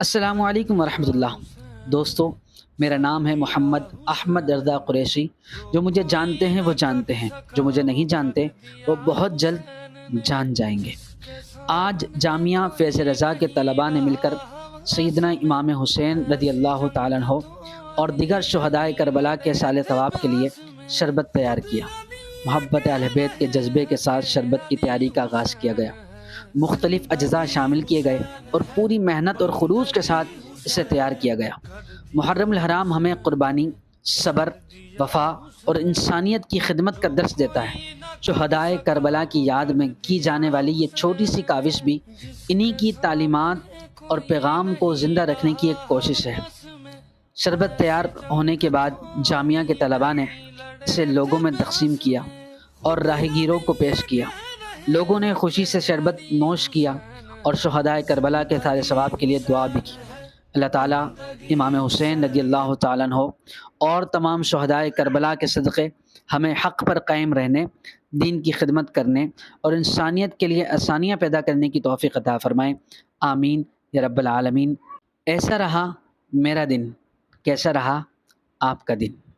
السلام علیکم ورحمۃ اللہ دوستو، میرا نام ہے محمد احمد رضا قریشی۔ جو مجھے جانتے ہیں وہ جانتے ہیں، جو مجھے نہیں جانتے وہ بہت جلد جان جائیں گے۔ آج جامعہ فیض رضا کے طلباء نے مل کر سیدنا امام حسین رضی اللہ تعالیٰ عنہ اور دیگر شہدائے کربلا کے سال ثواب کے لیے شربت تیار کیا۔ محبت اہل بیت کے جذبے کے ساتھ شربت کی تیاری کا آغاز کیا گیا۔ مختلف اجزاء شامل کیے گئے اور پوری محنت اور خلوص کے ساتھ اسے تیار کیا گیا۔ محرم الحرام ہمیں قربانی، صبر، وفا اور انسانیت کی خدمت کا درس دیتا ہے۔ شہدائے کربلا کی یاد میں کی جانے والی یہ چھوٹی سی کاوش بھی انہی کی تعلیمات اور پیغام کو زندہ رکھنے کی ایک کوشش ہے۔ شربت تیار ہونے کے بعد جامعہ کے طلباء نے اسے لوگوں میں تقسیم کیا اور راہگیروں کو پیش کیا۔ لوگوں نے خوشی سے شربت نوش کیا اور شہدائے کربلا کے سارے ثواب کے لیے دعا بھی کی۔ اللہ تعالیٰ امام حسین رضی اللہ تعالیٰ عنہ اور تمام شہدائے کربلا کے صدقے ہمیں حق پر قائم رہنے، دین کی خدمت کرنے اور انسانیت کے لیے آسانیاں پیدا کرنے کی توفیق عطا فرمائیں۔ آمین یا رب العالمین۔ ایسا رہا میرا دن، کیسا رہا آپ کا دن؟